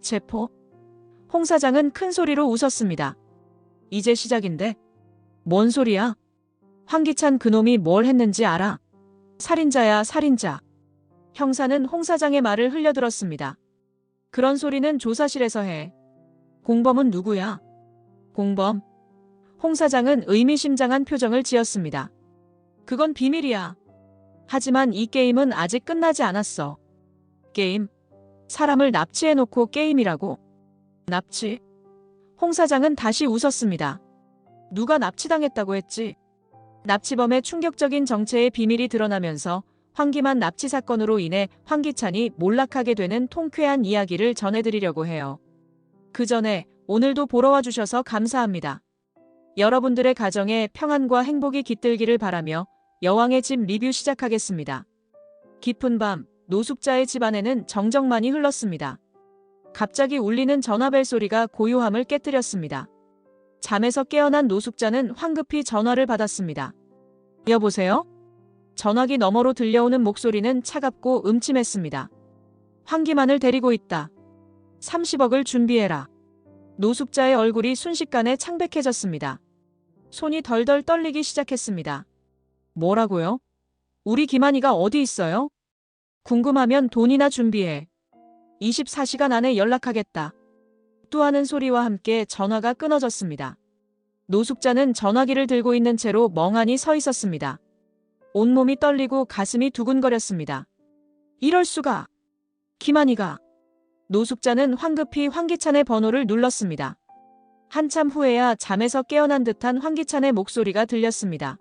체포? 홍 사장은 큰 소리로 웃었습니다. 이제 시작인데? 뭔 소리야? 황기찬 그놈이 뭘 했는지 알아? 살인자야, 살인자. 형사는 홍 사장의 말을 흘려들었습니다. 그런 소리는 조사실에서 해. 공범은 누구야? 공범? 홍 사장은 의미심장한 표정을 지었습니다. 그건 비밀이야. 하지만 이 게임은 아직 끝나지 않았어. 게임? 사람을 납치해놓고 게임이라고? 납치? 홍 사장은 다시 웃었습니다. 누가 납치당했다고 했지? 납치범의 충격적인 정체의 비밀이 드러나면서 황기만 납치 사건으로 인해 황기찬이 몰락하게 되는 통쾌한 이야기를 전해드리려고 해요. 그 전에 오늘도 보러 와주셔서 감사합니다. 여러분들의 가정에 평안과 행복이 깃들기를 바라며 여왕의 집 리뷰 시작하겠습니다. 깊은 밤, 노숙자의 집 안에는 정적만이 흘렀습니다. 갑자기 울리는 전화벨 소리가 고요함을 깨뜨렸습니다. 잠에서 깨어난 노숙자는 황급히 전화를 받았습니다. 여보세요? 전화기 너머로 들려오는 목소리는 차갑고 음침했습니다. 황기만을 데리고 있다. 30억을 준비해라. 노숙자의 얼굴이 순식간에 창백해졌습니다. 손이 덜덜 떨리기 시작했습니다. 뭐라고요? 우리 기만이가 어디 있어요? 궁금하면 돈이나 준비해. 24시간 안에 연락하겠다. 또 하는 소리와 함께 전화가 끊어졌습니다. 노숙자는 전화기를 들고 있는 채로 멍하니 서 있었습니다. 온몸이 떨리고 가슴이 두근거렸습니다. 이럴 수가. 기만이가. 노숙자는 황급히 황기찬의 번호를 눌렀습니다. 한참 후에야 잠에서 깨어난 듯한 황기찬의 목소리가 들렸습니다.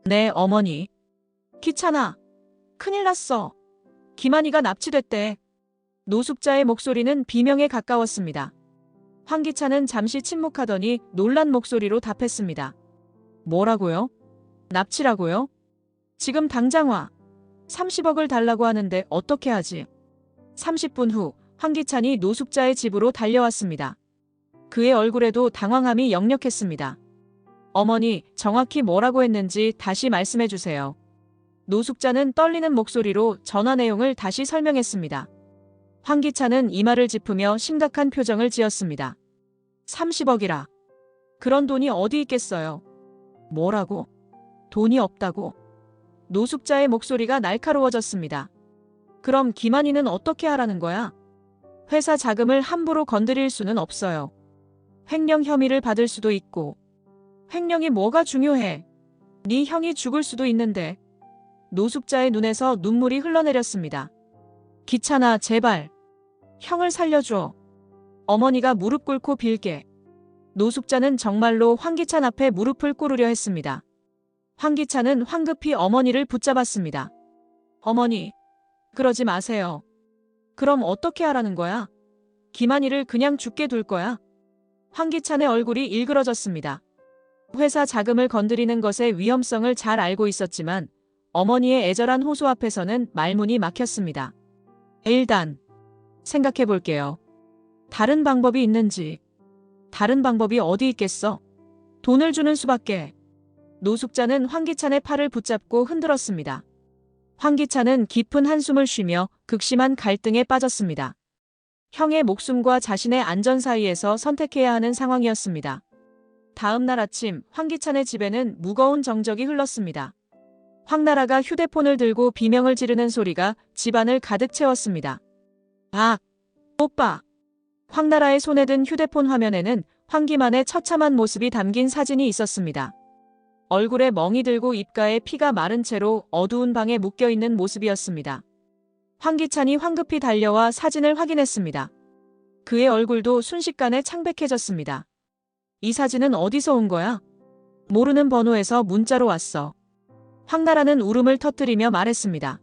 네, 어머니. 기찬아. 큰일 났어. 기만이가 납치됐대. 노숙자의 목소리는 비명에 가까웠습니다. 황기찬은 잠시 침묵하더니 놀란 목소리로 답했습니다. 뭐라고요? 납치라고요? 지금 당장 와. 30억을 달라고 하는데 어떻게 하지? 30분 후 황기찬이 노숙자의 집으로 달려왔습니다. 그의 얼굴에도 당황함이 역력했습니다. 어머니, 정확히 뭐라고 했는지 다시 말씀해 주세요. 노숙자는 떨리는 목소리로 전화 내용을 다시 설명했습니다. 황기찬은 이마를 짚으며 심각한 표정을 지었습니다. 30억이라. 그런 돈이 어디 있겠어요? 뭐라고? 돈이 없다고? 노숙자의 목소리가 날카로워졌습니다. 그럼 기만이는 어떻게 하라는 거야? 회사 자금을 함부로 건드릴 수는 없어요. 횡령 혐의를 받을 수도 있고. 횡령이 뭐가 중요해? 네 형이 죽을 수도 있는데. 노숙자의 눈에서 눈물이 흘러내렸습니다. 기찬아, 제발. 형을 살려줘. 어머니가 무릎 꿇고 빌게. 노숙자는 정말로 황기찬 앞에 무릎을 꿇으려 했습니다. 황기찬은 황급히 어머니를 붙잡았습니다. 어머니, 그러지 마세요. 그럼 어떻게 하라는 거야? 기만이를 그냥 죽게 둘 거야? 황기찬의 얼굴이 일그러졌습니다. 회사 자금을 건드리는 것의 위험성을 잘 알고 있었지만 어머니의 애절한 호소 앞에서는 말문이 막혔습니다. 일단 생각해 볼게요. 다른 방법이 있는지. 다른 방법이 어디 있겠어? 돈을 주는 수밖에. 노숙자는 황기찬의 팔을 붙잡고 흔들었습니다. 황기찬은 깊은 한숨을 쉬며 극심한 갈등에 빠졌습니다. 형의 목숨과 자신의 안전 사이에서 선택해야 하는 상황이었습니다. 다음 날 아침 황기찬의 집에는 무거운 정적이 흘렀습니다. 황나라가 휴대폰을 들고 비명을 지르는 소리가 집안을 가득 채웠습니다. 아, 오빠. 황나라의 손에 든 휴대폰 화면에는 황기만의 처참한 모습이 담긴 사진이 있었습니다. 얼굴에 멍이 들고 입가에 피가 마른 채로 어두운 방에 묶여있는 모습이었습니다. 황기찬이 황급히 달려와 사진을 확인했습니다. 그의 얼굴도 순식간에 창백해졌습니다. 이 사진은 어디서 온 거야? 모르는 번호에서 문자로 왔어. 황나라는 울음을 터뜨리며 말했습니다.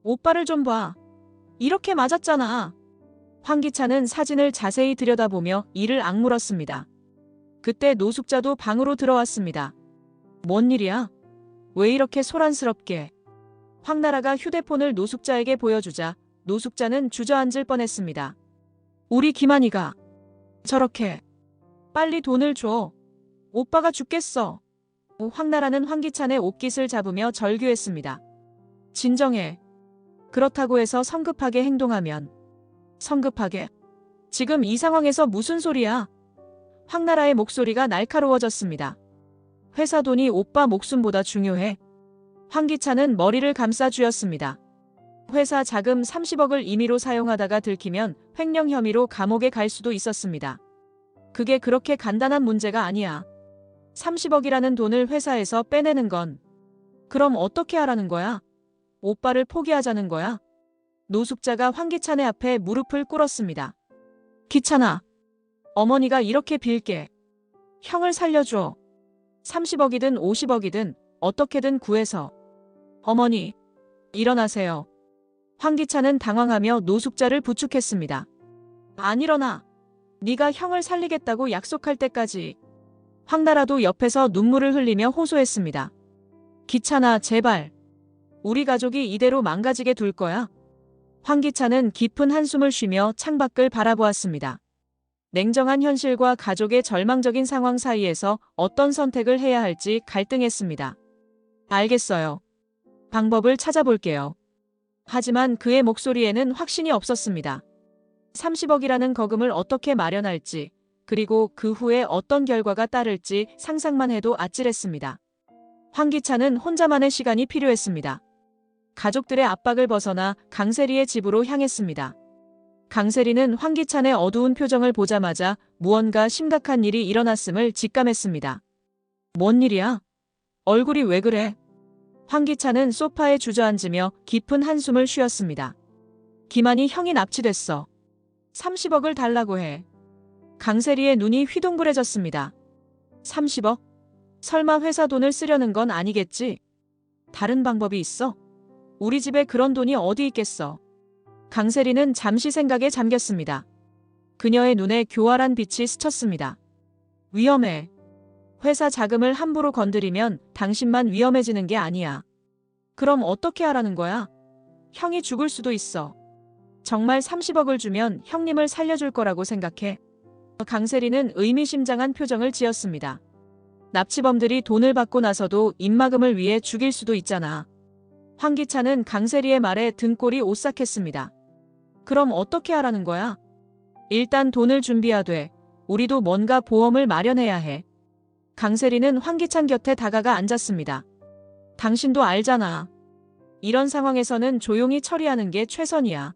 오빠를 좀 봐. 이렇게 맞았잖아. 황기찬은 사진을 자세히 들여다보며 이를 악물었습니다. 그때 노숙자도 방으로 들어왔습니다. 뭔 일이야? 왜 이렇게 소란스럽게? 황나라가 휴대폰을 노숙자에게 보여주자 노숙자는 주저앉을 뻔했습니다. 우리 기만이가 저렇게. 빨리 돈을 줘. 오빠가 죽겠어. 황나라는 황기찬의 옷깃을 잡으며 절규했습니다. 진정해. 그렇다고 해서 성급하게 행동하면. 성급하게? 지금 이 상황에서 무슨 소리야? 황나라의 목소리가 날카로워졌습니다. 회사 돈이 오빠 목숨보다 중요해. 황기찬은 머리를 감싸 쥐었습니다. 회사 자금 30억을 임의로 사용하다가 들키면 횡령 혐의로 감옥에 갈 수도 있었습니다. 그게 그렇게 간단한 문제가 아니야. 30억이라는 돈을 회사에서 빼내는 건. 그럼 어떻게 하라는 거야? 오빠를 포기하자는 거야? 노숙자가 황기찬의 앞에 무릎을 꿇었습니다. 기찬아, 어머니가 이렇게 빌게. 형을 살려줘. 30억이든 50억이든 어떻게든 구해서. 어머니, 일어나세요. 황기찬은 당황하며 노숙자를 부축했습니다. 안 일어나. 네가 형을 살리겠다고 약속할 때까지. 황나라도 옆에서 눈물을 흘리며 호소했습니다. 기찬아, 제발. 우리 가족이 이대로 망가지게 둘 거야? 황기찬은 깊은 한숨을 쉬며 창밖을 바라보았습니다. 냉정한 현실과 가족의 절망적인 상황 사이에서 어떤 선택을 해야 할지 갈등했습니다. 알겠어요. 방법을 찾아볼게요. 하지만 그의 목소리에는 확신이 없었습니다. 30억이라는 거금을 어떻게 마련할지, 그리고 그 후에 어떤 결과가 따를지 상상만 해도 아찔했습니다. 황기찬은 혼자만의 시간이 필요했습니다. 가족들의 압박을 벗어나 강세리의 집으로 향했습니다. 강세리는 황기찬의 어두운 표정을 보자마자 무언가 심각한 일이 일어났음을 직감했습니다. 뭔 일이야? 얼굴이 왜 그래? 황기찬은 소파에 주저앉으며 깊은 한숨을 쉬었습니다. 기만이 형이 납치됐어. 30억을 달라고 해. 강세리의 눈이 휘둥그레졌습니다. 30억? 설마 회사 돈을 쓰려는 건 아니겠지? 다른 방법이 있어? 우리 집에 그런 돈이 어디 있겠어? 강세리는 잠시 생각에 잠겼습니다. 그녀의 눈에 교활한 빛이 스쳤습니다. 위험해. 회사 자금을 함부로 건드리면 당신만 위험해지는 게 아니야. 그럼 어떻게 하라는 거야? 형이 죽을 수도 있어. 정말 30억을 주면 형님을 살려줄 거라고 생각해. 강세리는 의미심장한 표정을 지었습니다. 납치범들이 돈을 받고 나서도 입막음을 위해 죽일 수도 있잖아. 황기찬은 강세리의 말에 등골이 오싹했습니다. 그럼 어떻게 하라는 거야? 일단 돈을 준비하되 우리도 뭔가 보험을 마련해야 해. 강세리는 황기찬 곁에 다가가 앉았습니다. 당신도 알잖아. 이런 상황에서는 조용히 처리하는 게 최선이야.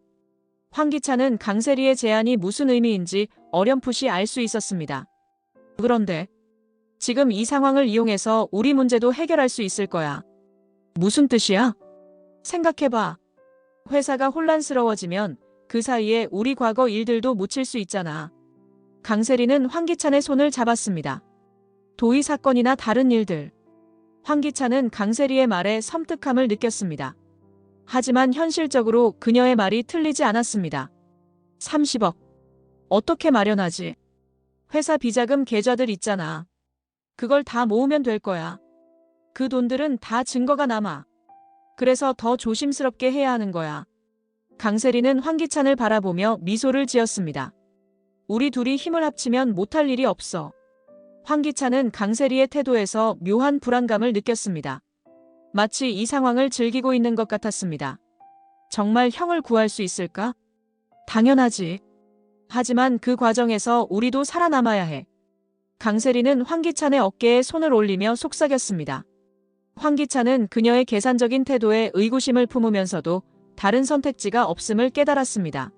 황기찬은 강세리의 제안이 무슨 의미인지 어렴풋이 알 수 있었습니다. 그런데 지금 이 상황을 이용해서 우리 문제도 해결할 수 있을 거야. 무슨 뜻이야? 생각해봐. 회사가 혼란스러워지면 그 사이에 우리 과거 일들도 묻힐 수 있잖아. 강세리는 황기찬의 손을 잡았습니다. 도의 사건이나 다른 일들. 황기찬은 강세리의 말에 섬뜩함을 느꼈습니다. 하지만 현실적으로 그녀의 말이 틀리지 않았습니다. 30억. 어떻게 마련하지? 회사 비자금 계좌들 있잖아. 그걸 다 모으면 될 거야. 그 돈들은 다 증거가 남아. 그래서 더 조심스럽게 해야 하는 거야. 강세리는 황기찬을 바라보며 미소를 지었습니다. 우리 둘이 힘을 합치면 못할 일이 없어. 황기찬은 강세리의 태도에서 묘한 불안감을 느꼈습니다. 마치 이 상황을 즐기고 있는 것 같았습니다. 정말 형을 구할 수 있을까? 당연하지. 하지만 그 과정에서 우리도 살아남아야 해. 강세리는 황기찬의 어깨에 손을 올리며 속삭였습니다. 황기찬은 그녀의 계산적인 태도에 의구심을 품으면서도 다른 선택지가 없음을 깨달았습니다.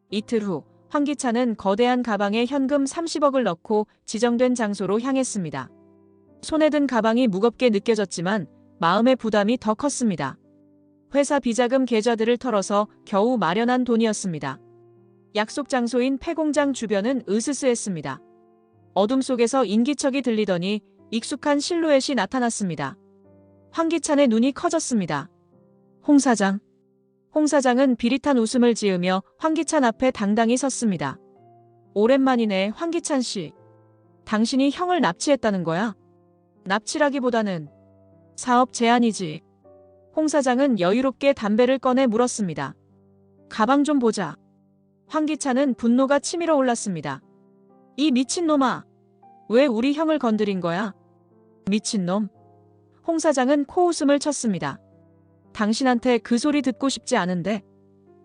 이틀 후 황기찬은 거대한 가방에 현금 30억을 넣고 지정된 장소로 향했습니다. 손에 든 가방이 무겁게 느껴졌지만 마음의 부담이 더 컸습니다. 회사 비자금 계좌들을 털어서 겨우 마련한 돈이었습니다. 약속 장소인 폐공장 주변은 으스스했습니다. 어둠 속에서 인기척이 들리더니 익숙한 실루엣이 나타났습니다. 황기찬의 눈이 커졌습니다. 홍 사장. 홍 사장은 비릿한 웃음을 지으며 황기찬 앞에 당당히 섰습니다. 오랜만이네, 황기찬 씨. 당신이 형을 납치했다는 거야? 납치라기보다는 사업 제안이지. 홍 사장은 여유롭게 담배를 꺼내 물었습니다. 가방 좀 보자. 황기찬은 분노가 치밀어 올랐습니다. 이 미친놈아. 왜 우리 형을 건드린 거야? 미친놈. 홍 사장은 코웃음을 쳤습니다. 당신한테 그 소리 듣고 싶지 않은데.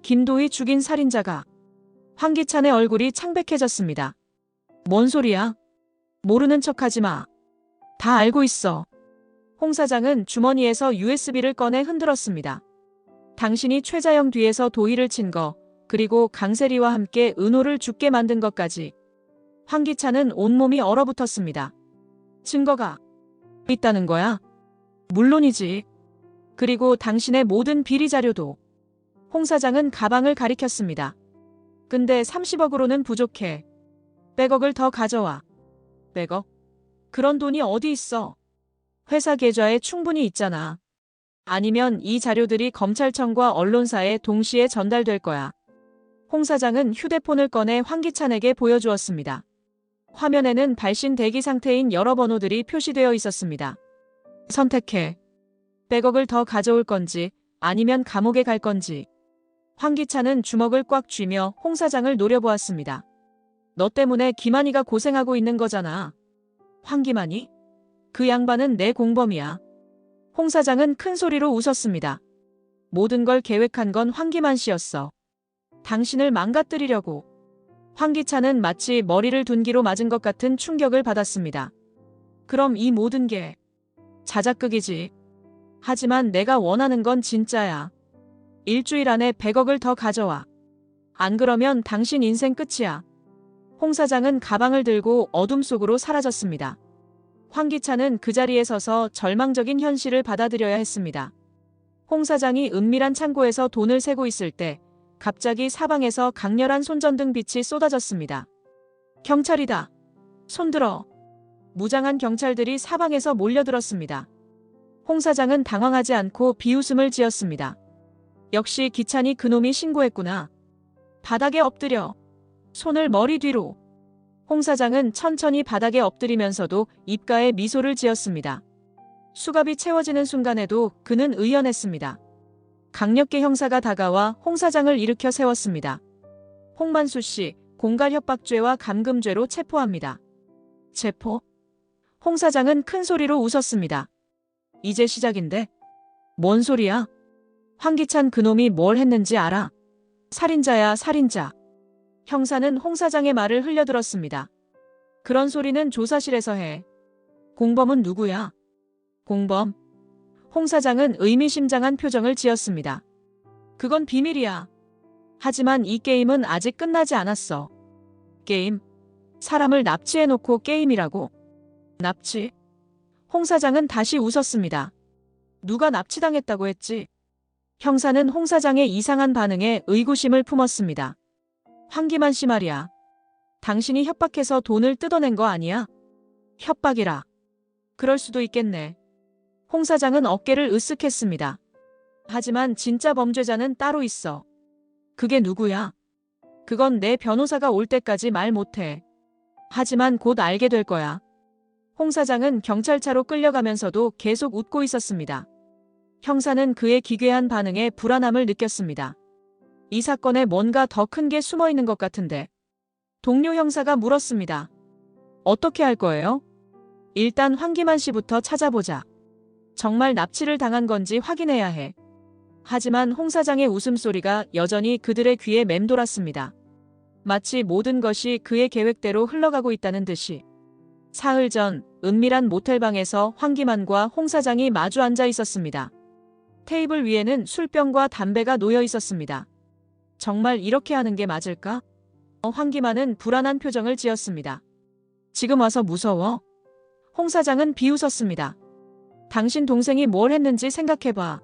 김도희 죽인 살인자가. 황기찬의 얼굴이 창백해졌습니다. 뭔 소리야? 모르는 척하지 마. 다 알고 있어. 홍 사장은 주머니에서 USB를 꺼내 흔들었습니다. 당신이 최자영 뒤에서 도의를 친 거, 그리고 강세리와 함께 은호를 죽게 만든 것까지. 황기찬은 온몸이 얼어붙었습니다. 증거가 있다는 거야? 물론이지. 그리고 당신의 모든 비리 자료도. 홍 사장은 가방을 가리켰습니다. 근데 30억으로는 부족해. 100억을 더 가져와. 100억? 그런 돈이 어디 있어? 회사 계좌에 충분히 있잖아. 아니면 이 자료들이 검찰청과 언론사에 동시에 전달될 거야. 홍 사장은 휴대폰을 꺼내 황기찬에게 보여주었습니다. 화면에는 발신 대기 상태인 여러 번호들이 표시되어 있었습니다. 선택해. 100억을 더 가져올 건지 아니면 감옥에 갈 건지. 황기찬은 주먹을 꽉 쥐며 홍 사장을 노려보았습니다. 너 때문에 김한희가 고생하고 있는 거잖아. 황기만이? 그 양반은 내 공범이야. 홍 사장은 큰 소리로 웃었습니다. 모든 걸 계획한 건 황기만 씨였어. 당신을 망가뜨리려고. 황기찬은 마치 머리를 둔기로 맞은 것 같은 충격을 받았습니다. 그럼 이 모든 게 자작극이지. 하지만 내가 원하는 건 진짜야. 일주일 안에 100억을 더 가져와. 안 그러면 당신 인생 끝이야. 홍 사장은 가방을 들고 어둠 속으로 사라졌습니다. 황기찬은 그 자리에 서서 절망적인 현실을 받아들여야 했습니다. 홍 사장이 은밀한 창고에서 돈을 세고 있을 때 갑자기 사방에서 강렬한 손전등 빛이 쏟아졌습니다. 경찰이다. 손들어. 무장한 경찰들이 사방에서 몰려들었습니다. 홍 사장은 당황하지 않고 비웃음을 지었습니다. 역시 기찬이 그놈이 신고했구나. 바닥에 엎드려. 손을 머리 뒤로. 홍 사장은 천천히 바닥에 엎드리면서도 입가에 미소를 지었습니다. 수갑이 채워지는 순간에도 그는 의연했습니다. 강력계 형사가 다가와 홍 사장을 일으켜 세웠습니다. 홍만수 씨, 공갈 협박죄와 감금죄로 체포합니다. 체포? 홍 사장은 큰 소리로 웃었습니다. 이제 시작인데? 뭔 소리야? 황기찬 그놈이 뭘 했는지 알아? 살인자야, 살인자. 형사는 홍 사장의 말을 흘려들었습니다. 그런 소리는 조사실에서 해. 공범은 누구야? 공범? 홍 사장은 의미심장한 표정을 지었습니다. 그건 비밀이야. 하지만 이 게임은 아직 끝나지 않았어. 게임? 사람을 납치해놓고 게임이라고? 납치? 홍 사장은 다시 웃었습니다. 누가 납치당했다고 했지? 형사는 홍 사장의 이상한 반응에 의구심을 품었습니다. 황기만 씨 말이야. 당신이 협박해서 돈을 뜯어낸 거 아니야? 협박이라. 그럴 수도 있겠네. 홍 사장은 어깨를 으쓱했습니다. 하지만 진짜 범죄자는 따로 있어. 그게 누구야? 그건 내 변호사가 올 때까지 말 못해. 하지만 곧 알게 될 거야. 홍 사장은 경찰차로 끌려가면서도 계속 웃고 있었습니다. 형사는 그의 기괴한 반응에 불안함을 느꼈습니다. 이 사건에 뭔가 더 큰 게 숨어 있는 것 같은데. 동료 형사가 물었습니다. 어떻게 할 거예요? 일단 황기만 씨부터 찾아보자. 정말 납치를 당한 건지 확인해야 해. 하지만 홍 사장의 웃음소리가 여전히 그들의 귀에 맴돌았습니다. 마치 모든 것이 그의 계획대로 흘러가고 있다는 듯이. 사흘 전 은밀한 모텔방에서 황기만과 홍 사장이 마주 앉아 있었습니다. 테이블 위에는 술병과 담배가 놓여 있었습니다. 정말 이렇게 하는 게 맞을까? 황기만은 불안한 표정을 지었습니다. 지금 와서 무서워? 홍 사장은 비웃었습니다. 당신 동생이 뭘 했는지 생각해봐.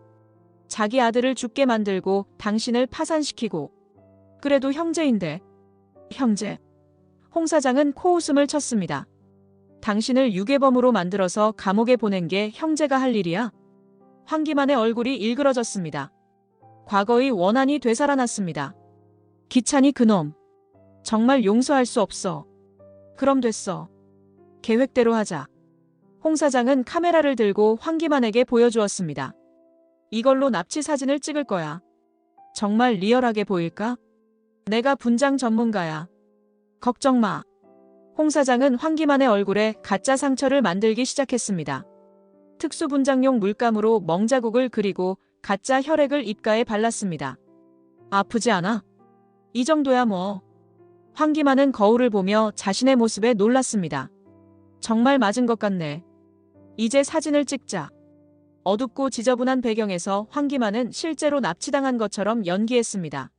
자기 아들을 죽게 만들고 당신을 파산시키고. 그래도 형제인데. 형제. 홍 사장은 코웃음을 쳤습니다. 당신을 유괴범으로 만들어서 감옥에 보낸 게 형제가 할 일이야? 황기만의 얼굴이 일그러졌습니다. 과거의 원한이 되살아났습니다. 기찬이 그놈. 정말 용서할 수 없어. 그럼 됐어. 계획대로 하자. 홍 사장은 카메라를 들고 황기만에게 보여주었습니다. 이걸로 납치 사진을 찍을 거야. 정말 리얼하게 보일까? 내가 분장 전문가야. 걱정 마. 홍 사장은 황기만의 얼굴에 가짜 상처를 만들기 시작했습니다. 특수 분장용 물감으로 멍자국을 그리고 가짜 혈액을 입가에 발랐습니다. 아프지 않아? 이 정도야 뭐. 황기만은 거울을 보며 자신의 모습에 놀랐습니다. 정말 맞은 것 같네. 이제 사진을 찍자. 어둡고 지저분한 배경에서 황기만은 실제로 납치당한 것처럼 연기했습니다.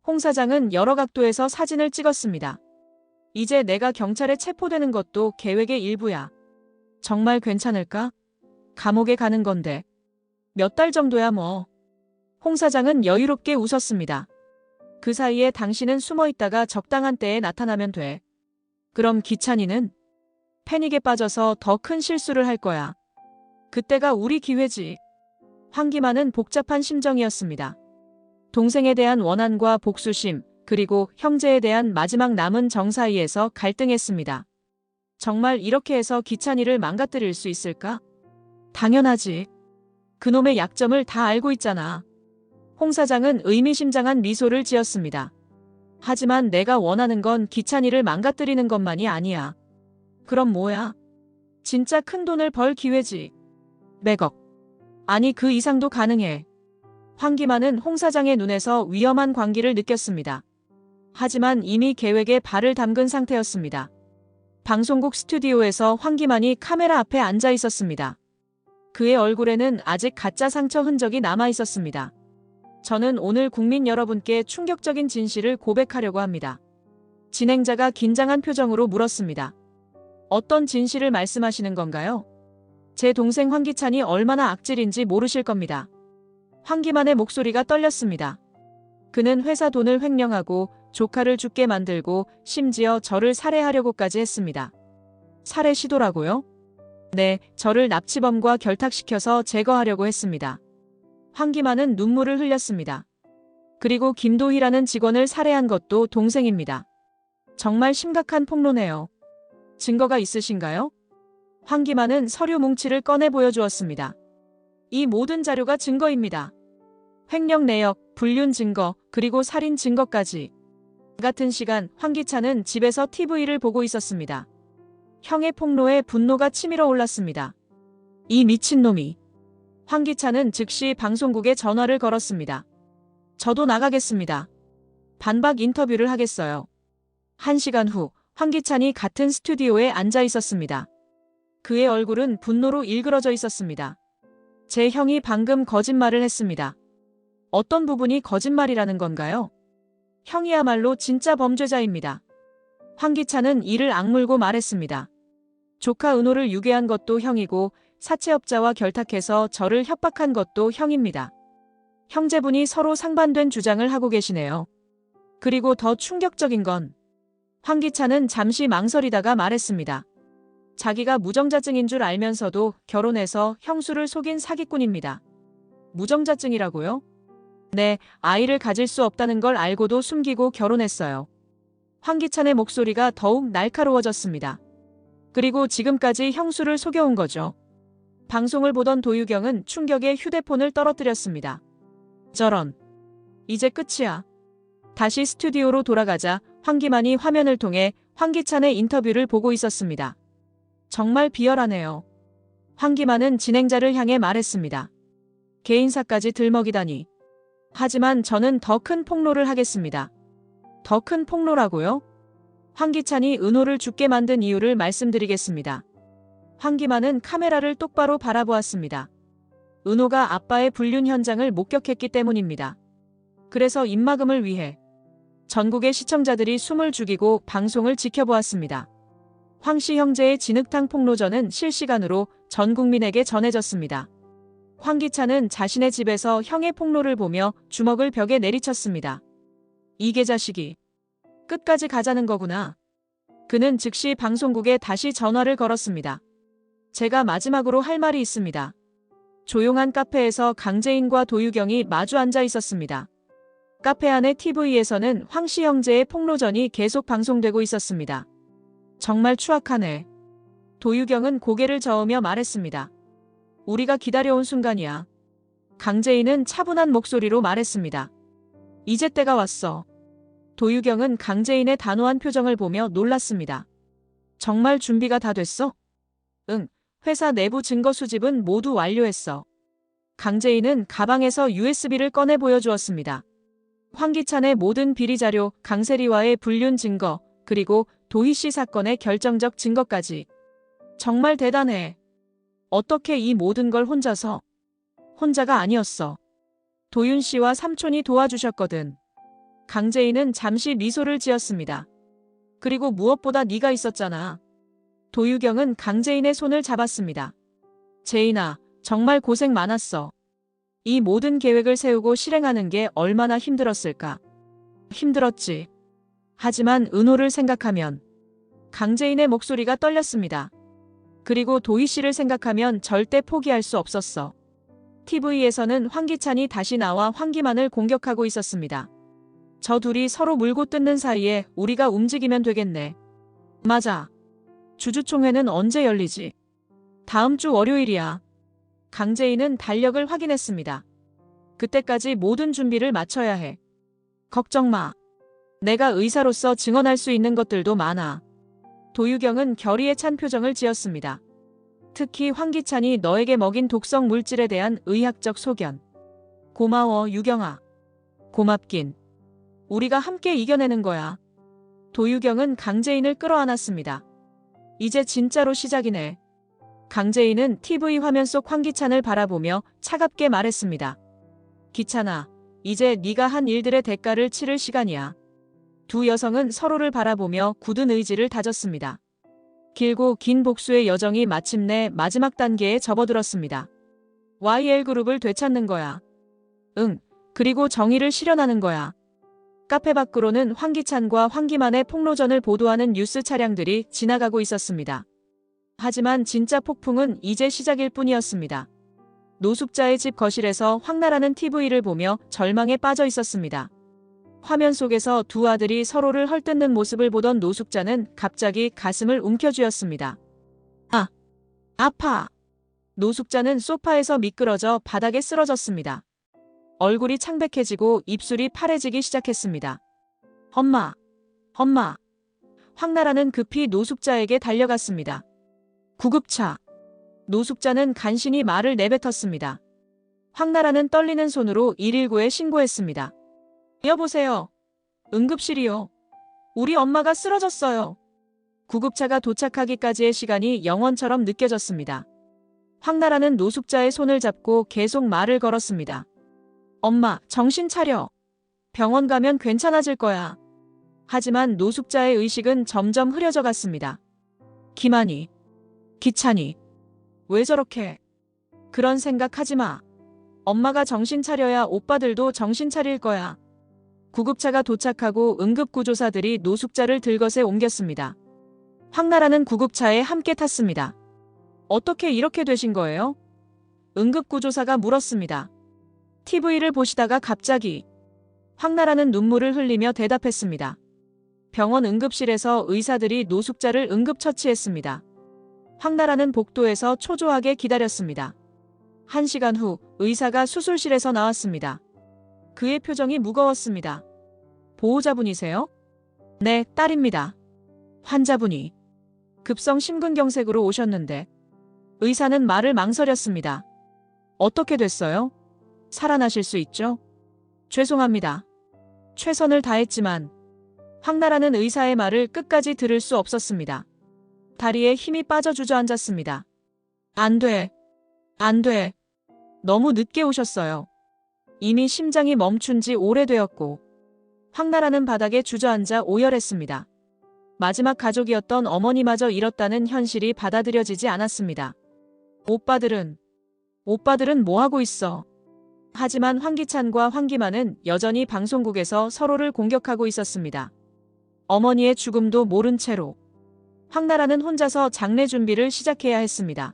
홍 사장은 여러 각도에서 사진을 찍었습니다. 이제 내가 경찰에 체포되는 것도 계획의 일부야. 정말 괜찮을까? 감옥에 가는 건데. 몇 달 정도야 뭐. 홍 사장은 여유롭게 웃었습니다. 그 사이에 당신은 숨어 있다가 적당한 때에 나타나면 돼. 그럼 기찬이는? 패닉에 빠져서 더 큰 실수를 할 거야. 그때가 우리 기회지. 황기만은 복잡한 심정이었습니다. 동생에 대한 원한과 복수심, 그리고 형제에 대한 마지막 남은 정 사이에서 갈등했습니다. 정말 이렇게 해서 기찬이를 망가뜨릴 수 있을까? 당연하지. 그놈의 약점을 다 알고 있잖아. 홍 사장은 의미심장한 미소를 지었습니다. 하지만 내가 원하는 건 기찬이를 망가뜨리는 것만이 아니야. 그럼 뭐야? 진짜 큰 돈을 벌 기회지. 백억. 아니 그 이상도 가능해. 황기만은 홍 사장의 눈에서 위험한 광기를 느꼈습니다. 하지만 이미 계획에 발을 담근 상태였습니다. 방송국 스튜디오에서 황기만이 카메라 앞에 앉아 있었습니다. 그의 얼굴에는 아직 가짜 상처 흔적이 남아 있었습니다. 저는 오늘 국민 여러분께 충격적인 진실을 고백하려고 합니다. 진행자가 긴장한 표정으로 물었습니다. 어떤 진실을 말씀하시는 건가요? 제 동생 황기찬이 얼마나 악질인지 모르실 겁니다. 황기만의 목소리가 떨렸습니다. 그는 회사 돈을 횡령하고 조카를 죽게 만들고 심지어 저를 살해하려고까지 했습니다. 살해 시도라고요? 네, 저를 납치범과 결탁시켜서 제거하려고 했습니다. 황기만은 눈물을 흘렸습니다. 그리고 김도희라는 직원을 살해한 것도 동생입니다. 정말 심각한 폭로네요. 증거가 있으신가요? 황기만은 서류 뭉치를 꺼내 보여주었습니다. 이 모든 자료가 증거입니다. 횡령 내역, 불륜 증거, 그리고 살인 증거까지. 같은 시간 황기찬은 집에서 TV를 보고 있었습니다. 형의 폭로에 분노가 치밀어 올랐습니다. 이 미친놈이. 황기찬은 즉시 방송국에 전화를 걸었습니다. 저도 나가겠습니다. 반박 인터뷰를 하겠어요. 1시간 후 황기찬이 같은 스튜디오에 앉아 있었습니다. 그의 얼굴은 분노로 일그러져 있었습니다. 제 형이 방금 거짓말을 했습니다. 어떤 부분이 거짓말이라는 건가요? 형이야말로 진짜 범죄자입니다. 황기찬은 이를 악물고 말했습니다. 조카 은호를 유괴한 것도 형이고 사채업자와 결탁해서 저를 협박한 것도 형입니다. 형제분이 서로 상반된 주장을 하고 계시네요. 그리고 더 충격적인 건 황기찬은 잠시 망설이다가 말했습니다. 자기가 무정자증인 줄 알면서도 결혼해서 형수를 속인 사기꾼입니다. 무정자증이라고요? 네, 아이를 가질 수 없다는 걸 알고도 숨기고 결혼했어요. 황기찬의 목소리가 더욱 날카로워졌습니다. 그리고 지금까지 형수를 속여온 거죠. 방송을 보던 도유경은 충격에 휴대폰을 떨어뜨렸습니다. 저런. 이제 끝이야. 다시 스튜디오로 돌아가자 황기만이 화면을 통해 황기찬의 인터뷰를 보고 있었습니다. 정말 비열하네요. 황기만은 진행자를 향해 말했습니다. 개인사까지 들먹이다니. 하지만 저는 더 큰 폭로를 하겠습니다. 더 큰 폭로라고요? 황기찬이 은호를 죽게 만든 이유를 말씀드리겠습니다. 황기만은 카메라를 똑바로 바라보았습니다. 은호가 아빠의 불륜 현장을 목격했기 때문입니다. 그래서 입막음을 위해 전국의 시청자들이 숨을 죽이고 방송을 지켜보았습니다. 황씨 형제의 진흙탕 폭로전은 실시간으로 전 국민에게 전해졌습니다. 황기찬은 자신의 집에서 형의 폭로를 보며 주먹을 벽에 내리쳤습니다. 이게 자식이 끝까지 가자는 거구나. 그는 즉시 방송국에 다시 전화를 걸었습니다. 제가 마지막으로 할 말이 있습니다. 조용한 카페에서 강재인과 도유경이 마주 앉아 있었습니다. 카페 안의 TV에서는 황씨 형제의 폭로전이 계속 방송되고 있었습니다. 정말 추악하네. 도유경은 고개를 저으며 말했습니다. 우리가 기다려온 순간이야. 강재인은 차분한 목소리로 말했습니다. 이제 때가 왔어. 도유경은 강재인의 단호한 표정을 보며 놀랐습니다. 정말 준비가 다 됐어? 응, 회사 내부 증거 수집은 모두 완료했어. 강재인은 가방에서 USB를 꺼내 보여주었습니다. 황기찬의 모든 비리 자료, 강세리와의 불륜 증거, 그리고 도희 씨 사건의 결정적 증거까지. 정말 대단해. 어떻게 이 모든 걸 혼자서? 혼자가 아니었어. 도윤 씨와 삼촌이 도와주셨거든. 강재인은 잠시 미소를 지었습니다. 그리고 무엇보다 네가 있었잖아. 도유경은 강재인의 손을 잡았습니다. 재인아, 정말 고생 많았어. 이 모든 계획을 세우고 실행하는 게 얼마나 힘들었을까. 힘들었지. 하지만 은호를 생각하면 강재인의 목소리가 떨렸습니다. 그리고 도희 씨를 생각하면 절대 포기할 수 없었어. TV에서는 황기찬이 다시 나와 황기만을 공격하고 있었습니다. 저 둘이 서로 물고 뜯는 사이에 우리가 움직이면 되겠네. 맞아. 주주총회는 언제 열리지? 다음 주 월요일이야. 강재인은 달력을 확인했습니다. 그때까지 모든 준비를 마쳐야 해. 걱정 마. 내가 의사로서 증언할 수 있는 것들도 많아. 도유경은 결의에 찬 표정을 지었습니다. 특히 황기찬이 너에게 먹인 독성 물질에 대한 의학적 소견. 고마워, 유경아. 고맙긴. 우리가 함께 이겨내는 거야. 도유경은 강재인을 끌어안았습니다. 이제 진짜로 시작이네. 강재인은 TV 화면 속 황기찬을 바라보며 차갑게 말했습니다. 기찬아, 이제 네가 한 일들의 대가를 치를 시간이야. 두 여성은 서로를 바라보며 굳은 의지를 다졌습니다. 길고 긴 복수의 여정이 마침내 마지막 단계에 접어들었습니다. YL그룹을 되찾는 거야. 응, 그리고 정의를 실현하는 거야. 카페 밖으로는 황기찬과 황기만의 폭로전을 보도하는 뉴스 차량들이 지나가고 있었습니다. 하지만 진짜 폭풍은 이제 시작일 뿐이었습니다. 노숙자의 집 거실에서 황나라는 TV를 보며 절망에 빠져 있었습니다. 화면 속에서 두 아들이 서로를 헐뜯는 모습을 보던 노숙자는 갑자기 가슴을 움켜쥐었습니다. 아, 아파. 노숙자는 소파에서 미끄러져 바닥에 쓰러졌습니다. 얼굴이 창백해지고 입술이 파래지기 시작했습니다. 엄마, 엄마. 황나라는 급히 노숙자에게 달려갔습니다. 구급차. 노숙자는 간신히 말을 내뱉었습니다. 황나라는 떨리는 손으로 119에 신고했습니다. 여보세요. 응급실이요. 우리 엄마가 쓰러졌어요. 구급차가 도착하기까지의 시간이 영원처럼 느껴졌습니다. 황나라는 노숙자의 손을 잡고 계속 말을 걸었습니다. 엄마, 정신 차려. 병원 가면 괜찮아질 거야. 하지만 노숙자의 의식은 점점 흐려져 갔습니다. 기만이, 기찬이, 왜 저렇게? 그런 생각하지 마. 엄마가 정신 차려야 오빠들도 정신 차릴 거야. 구급차가 도착하고 응급구조사들이 노숙자를 들것에 옮겼습니다. 황나라는 구급차에 함께 탔습니다. 어떻게 이렇게 되신 거예요? 응급구조사가 물었습니다. TV를 보시다가 갑자기. 황나라는 눈물을 흘리며 대답했습니다. 병원 응급실에서 의사들이 노숙자를 응급처치했습니다. 황나라는 복도에서 초조하게 기다렸습니다. 1시간 후 의사가 수술실에서 나왔습니다. 그의 표정이 무거웠습니다. 보호자분이세요? 네, 딸입니다. 환자분이 급성 심근경색으로 오셨는데 의사는 말을 망설였습니다. 어떻게 됐어요? 살아나실 수 있죠? 죄송합니다. 최선을 다했지만 황나라는 의사의 말을 끝까지 들을 수 없었습니다. 다리에 힘이 빠져 주저앉았습니다. 안 돼. 안 돼. 너무 늦게 오셨어요. 이미 심장이 멈춘 지 오래되었고 황나라는 바닥에 주저앉아 오열했습니다. 마지막 가족이었던 어머니마저 잃었다는 현실이 받아들여지지 않았습니다. 오빠들은 뭐하고 있어? 하지만 황기찬과 황기만은 여전히 방송국에서 서로를 공격하고 있었습니다. 어머니의 죽음도 모른 채로 황나라는 혼자서 장례 준비를 시작해야 했습니다.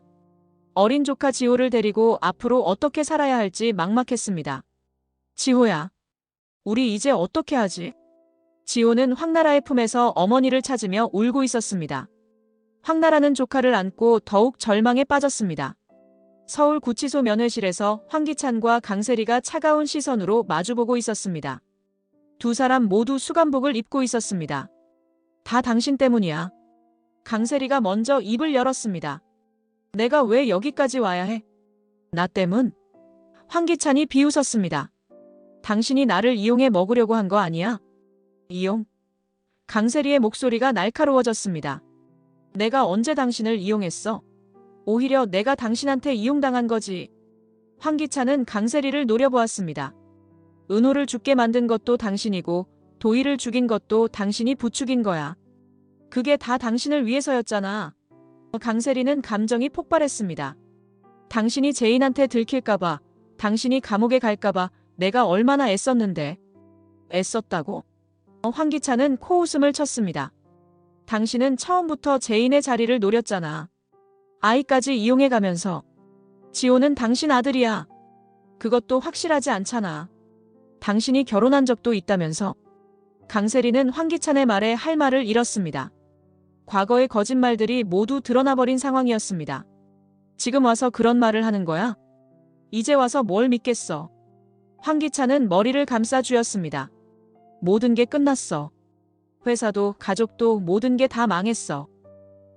어린 조카 지호를 데리고 앞으로 어떻게 살아야 할지 막막했습니다. 지호야, 우리 이제 어떻게 하지? 지호는 황나라의 품에서 어머니를 찾으며 울고 있었습니다. 황나라는 조카를 안고 더욱 절망에 빠졌습니다. 서울구치소 면회실에서 황기찬과 강세리가 차가운 시선으로 마주보고 있었습니다. 두 사람 모두 수감복을 입고 있었습니다. 다 당신 때문이야. 강세리가 먼저 입을 열었습니다. 내가 왜 여기까지 와야 해? 나 때문? 황기찬이 비웃었습니다. 당신이 나를 이용해 먹으려고 한 거 아니야? 이용? 강세리의 목소리가 날카로워졌습니다. 내가 언제 당신을 이용했어? 오히려 내가 당신한테 이용당한 거지. 황기찬은 강세리를 노려보았습니다. 은호를 죽게 만든 것도 당신이고 도희를 죽인 것도 당신이 부추긴 거야. 그게 다 당신을 위해서였잖아. 강세리는 감정이 폭발했습니다. 당신이 제인한테 들킬까봐, 당신이 감옥에 갈까봐 내가 얼마나 애썼는데. 애썼다고? 황기찬은 코웃음을 쳤습니다. 당신은 처음부터 제인의 자리를 노렸잖아. 아이까지 이용해가면서. 지호는 당신 아들이야. 그것도 확실하지 않잖아. 당신이 결혼한 적도 있다면서. 강세리는 황기찬의 말에 할 말을 잃었습니다. 과거의 거짓말들이 모두 드러나버린 상황이었습니다. 지금 와서 그런 말을 하는 거야? 이제 와서 뭘 믿겠어? 황기찬은 머리를 감싸 쥐었습니다. 모든 게 끝났어. 회사도 가족도 모든 게 다 망했어.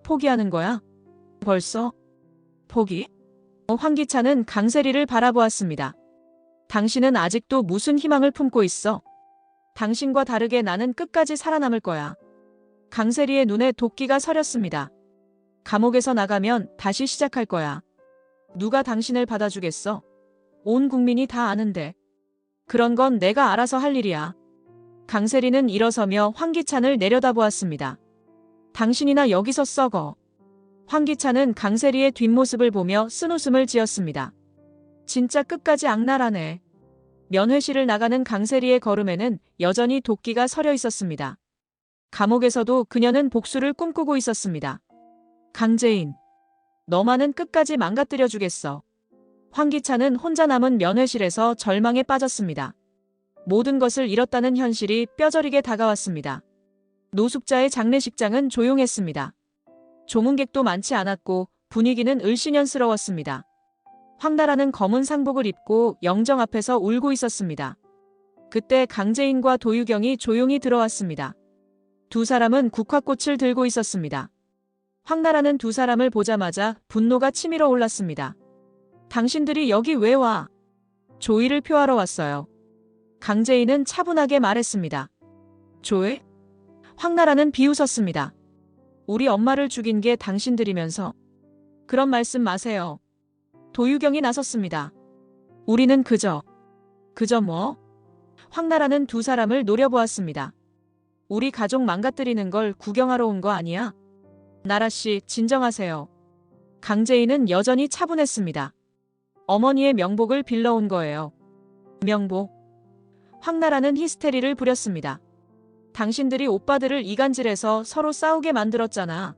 포기하는 거야? 벌써? 포기? 황기찬은 강세리를 바라보았습니다. 당신은 아직도 무슨 희망을 품고 있어? 당신과 다르게 나는 끝까지 살아남을 거야. 강세리의 눈에 도끼가 서렸습니다. 감옥에서 나가면 다시 시작할 거야. 누가 당신을 받아주겠어? 온 국민이 다 아는데. 그런 건 내가 알아서 할 일이야. 강세리는 일어서며 황기찬을 내려다보았습니다. 당신이나 여기서 썩어. 황기찬은 강세리의 뒷모습을 보며 쓴웃음을 지었습니다. 진짜 끝까지 악랄하네. 면회실을 나가는 강세리의 걸음에는 여전히 도끼가 서려 있었습니다. 감옥에서도 그녀는 복수를 꿈꾸고 있었습니다. 강재인, 너만은 끝까지 망가뜨려 주겠어. 황기찬은 혼자 남은 면회실에서 절망에 빠졌습니다. 모든 것을 잃었다는 현실이 뼈저리게 다가왔습니다. 노숙자의 장례식장은 조용했습니다. 조문객도 많지 않았고 분위기는 을씨년스러웠습니다. 황나라는 검은 상복을 입고 영정 앞에서 울고 있었습니다. 그때 강재인과 도유경이 조용히 들어왔습니다. 두 사람은 국화꽃을 들고 있었습니다. 황나라는 두 사람을 보자마자 분노가 치밀어 올랐습니다. 당신들이 여기 왜 와? 조의를 표하러 왔어요. 강재인은 차분하게 말했습니다. 조의? 황나라는 비웃었습니다. 우리 엄마를 죽인 게 당신들이면서. 그런 말씀 마세요. 도유경이 나섰습니다. 우리는 그저 뭐? 황나라는 두 사람을 노려보았습니다. 우리 가족 망가뜨리는 걸 구경하러 온 거 아니야? 나라씨, 진정하세요. 강재인은 여전히 차분했습니다. 어머니의 명복을 빌러온 거예요. 명복? 황나라는 히스테리를 부렸습니다. 당신들이 오빠들을 이간질해서 서로 싸우게 만들었잖아.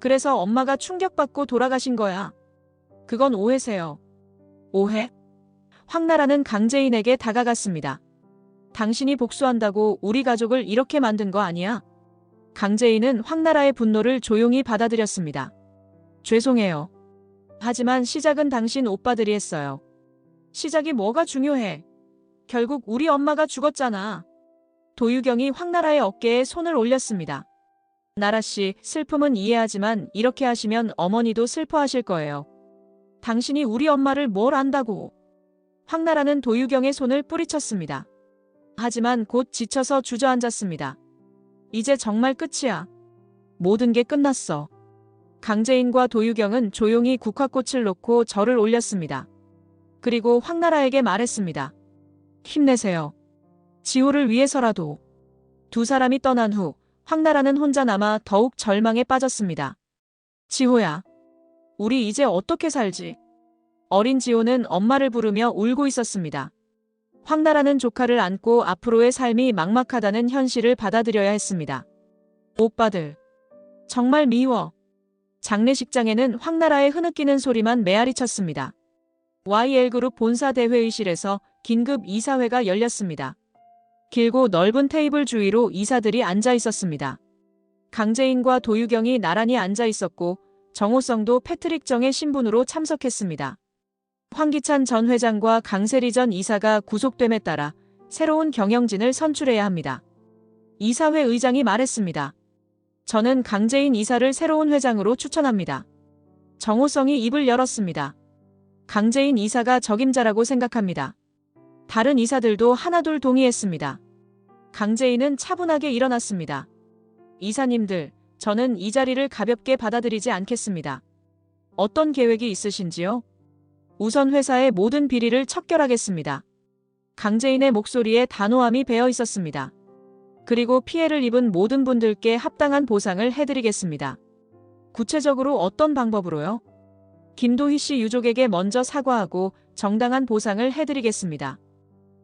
그래서 엄마가 충격받고 돌아가신 거야. 그건 오해세요. 오해? 황나라는 강재인에게 다가갔습니다. 당신이 복수한다고 우리 가족을 이렇게 만든 거 아니야? 강재인은 황나라의 분노를 조용히 받아들였습니다. 죄송해요. 하지만 시작은 당신 오빠들이 했어요. 시작이 뭐가 중요해? 결국 우리 엄마가 죽었잖아. 도유경이 황나라의 어깨에 손을 올렸습니다. 나라씨, 슬픔은 이해하지만 이렇게 하시면 어머니도 슬퍼하실 거예요. 당신이 우리 엄마를 뭘 안다고. 황나라는 도유경의 손을 뿌리쳤습니다. 하지만 곧 지쳐서 주저앉았습니다. 이제 정말 끝이야. 모든 게 끝났어. 강재인과 도유경은 조용히 국화꽃을 놓고 절을 올렸습니다. 그리고 황나라에게 말했습니다. 힘내세요. 지호를 위해서라도. 두 사람이 떠난 후 황나라는 혼자 남아 더욱 절망에 빠졌습니다. 지호야. 우리 이제 어떻게 살지? 어린 지호는 엄마를 부르며 울고 있었습니다. 황나라는 조카를 안고 앞으로의 삶이 막막하다는 현실을 받아들여야 했습니다. 오빠들. 정말 미워. 장례식장에는 황나라의 흐느끼는 소리만 메아리쳤습니다. YL그룹 본사 대회의실에서 긴급 이사회가 열렸습니다. 길고 넓은 테이블 주위로 이사들이 앉아 있었습니다. 강재인과 도유경이 나란히 앉아 있었고 정호성도 패트릭 정의 신분으로 참석했습니다. 황기찬 전 회장과 강세리 전 이사가 구속됨에 따라 새로운 경영진을 선출해야 합니다. 이사회 의장이 말했습니다. 저는 강재인 이사를 새로운 회장으로 추천합니다. 정호성이 입을 열었습니다. 강재인 이사가 적임자라고 생각합니다. 다른 이사들도 하나둘 동의했습니다. 강재인은 차분하게 일어났습니다. 이사님들, 저는 이 자리를 가볍게 받아들이지 않겠습니다. 어떤 계획이 있으신지요? 우선 회사의 모든 비리를 척결하겠습니다. 강재인의 목소리에 단호함이 배어 있었습니다. 그리고 피해를 입은 모든 분들께 합당한 보상을 해드리겠습니다. 구체적으로 어떤 방법으로요? 김도희 씨 유족에게 먼저 사과하고 정당한 보상을 해드리겠습니다.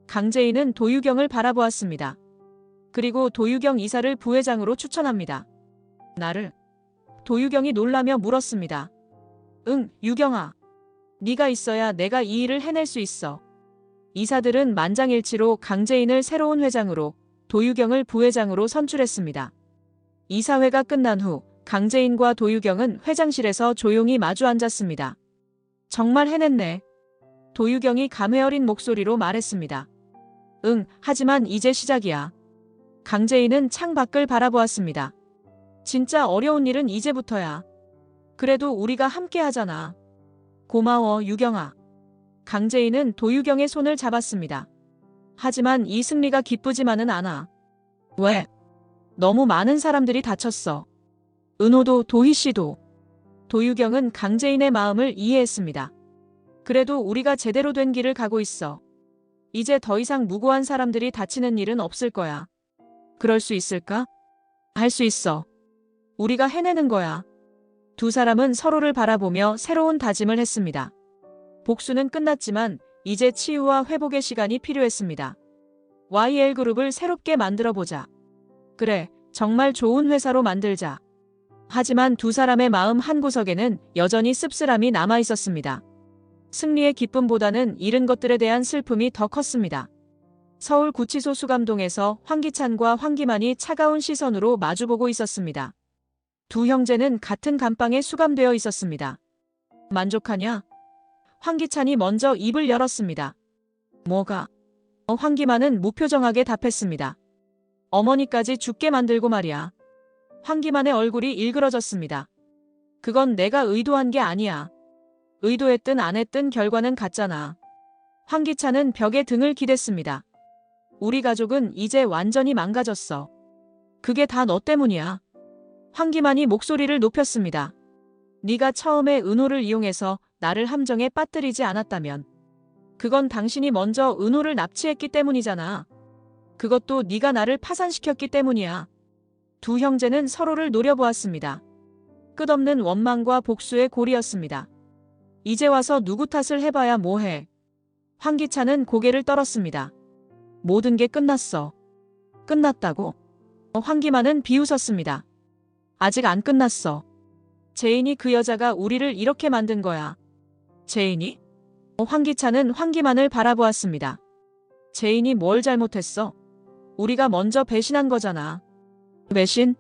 강재인은 도유경을 바라보았습니다. 그리고 도유경 이사를 부회장으로 추천합니다. 나를? 도유경이 놀라며 물었습니다. 응, 유경아. 네가 있어야 내가 이 일을 해낼 수 있어. 이사들은 만장일치로 강재인을 새로운 회장으로, 도유경을 부회장으로 선출했습니다. 이사회가 끝난 후 강재인과 도유경은 회장실에서 조용히 마주 앉았습니다. 정말 해냈네. 도유경이 감회 어린 목소리로 말했습니다. 응, 하지만 이제 시작이야. 강재인은 창 밖을 바라보았습니다. 진짜 어려운 일은 이제부터야. 그래도 우리가 함께 하잖아. 고마워, 유경아. 강재인은 도유경의 손을 잡았습니다. 하지만 이 승리가 기쁘지만은 않아. 왜? 너무 많은 사람들이 다쳤어. 은호도 도희씨도. 도유경은 강재인의 마음을 이해했습니다. 그래도 우리가 제대로 된 길을 가고 있어. 이제 더 이상 무고한 사람들이 다치는 일은 없을 거야. 그럴 수 있을까? 할 수 있어. 우리가 해내는 거야. 두 사람은 서로를 바라보며 새로운 다짐을 했습니다. 복수는 끝났지만 이제 치유와 회복의 시간이 필요했습니다. YL그룹을 새롭게 만들어보자. 그래, 정말 좋은 회사로 만들자. 하지만 두 사람의 마음 한구석에는 여전히 씁쓸함이 남아있었습니다. 승리의 기쁨보다는 잃은 것들에 대한 슬픔이 더 컸습니다. 서울 구치소 수감동에서 황기찬과 황기만이 차가운 시선으로 마주보고 있었습니다. 두 형제는 같은 감방에 수감되어 있었습니다. 만족하냐? 황기찬이 먼저 입을 열었습니다. 뭐가? 황기만은 무표정하게 답했습니다. 어머니까지 죽게 만들고 말이야. 황기만의 얼굴이 일그러졌습니다. 그건 내가 의도한 게 아니야. 의도했든 안 했든 결과는 같잖아. 황기찬은 벽에 등을 기댔습니다. 우리 가족은 이제 완전히 망가졌어. 그게 다 너 때문이야. 황기만이 목소리를 높였습니다. 네가 처음에 은호를 이용해서 나를 함정에 빠뜨리지 않았다면 그건 당신이 먼저 은호를 납치했기 때문이잖아. 그것도 네가 나를 파산시켰기 때문이야. 두 형제는 서로를 노려보았습니다. 끝없는 원망과 복수의 골이었습니다. 이제 와서 누구 탓을 해봐야 뭐해. 황기찬은 고개를 떨었습니다. 모든 게 끝났어. 끝났다고? 황기만은 비웃었습니다. 아직 안 끝났어. 제인이 그 여자가 우리를 이렇게 만든 거야. 제인이? 황기찬은 황기만을 바라보았습니다. 제인이 뭘 잘못했어? 우리가 먼저 배신한 거잖아. 배신?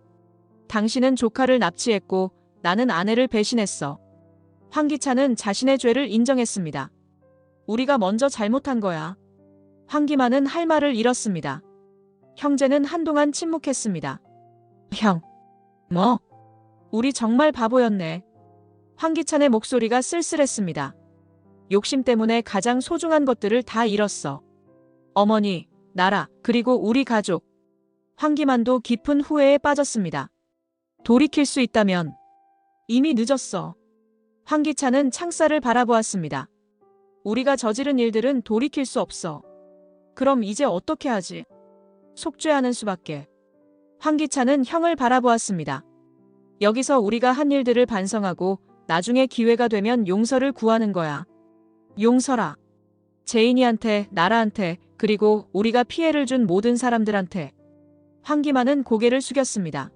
당신은 조카를 납치했고 나는 아내를 배신했어. 황기찬은 자신의 죄를 인정했습니다. 우리가 먼저 잘못한 거야. 황기만은 할 말을 잃었습니다. 형제는 한동안 침묵했습니다. 형. 뭐? 우리 정말 바보였네. 황기찬의 목소리가 쓸쓸했습니다. 욕심 때문에 가장 소중한 것들을 다 잃었어. 어머니, 나라, 그리고 우리 가족. 황기만도 깊은 후회에 빠졌습니다. 돌이킬 수 있다면 이미 늦었어. 황기찬은 창살을 바라보았습니다. 우리가 저지른 일들은 돌이킬 수 없어. 그럼 이제 어떻게 하지? 속죄하는 수밖에. 황기찬은 형을 바라보았습니다. 여기서 우리가 한 일들을 반성하고 나중에 기회가 되면 용서를 구하는 거야. 용서라. 제인이한테, 나라한테, 그리고 우리가 피해를 준 모든 사람들한테. 황기만은 고개를 숙였습니다.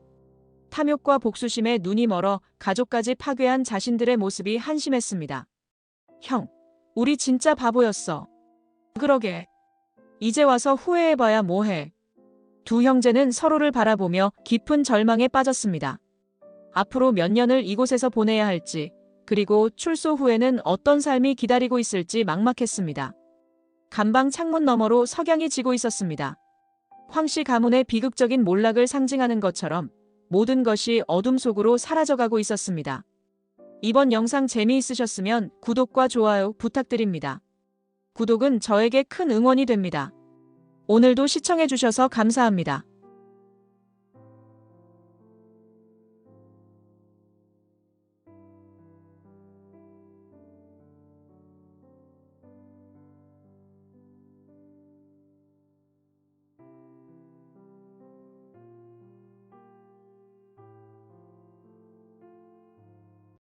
탐욕과 복수심에 눈이 멀어 가족까지 파괴한 자신들의 모습이 한심했습니다. 형, 우리 진짜 바보였어. 그러게. 이제 와서 후회해봐야 뭐해. 두 형제는 서로를 바라보며 깊은 절망에 빠졌습니다. 앞으로 몇 년을 이곳에서 보내야 할지, 그리고 출소 후에는 어떤 삶이 기다리고 있을지 막막했습니다. 감방 창문 너머로 석양이 지고 있었습니다. 황씨 가문의 비극적인 몰락을 상징하는 것처럼 모든 것이 어둠 속으로 사라져가고 있었습니다. 이번 영상 재미있으셨으면 구독과 좋아요 부탁드립니다. 구독은 저에게 큰 응원이 됩니다. 오늘도 시청해주셔서 감사합니다.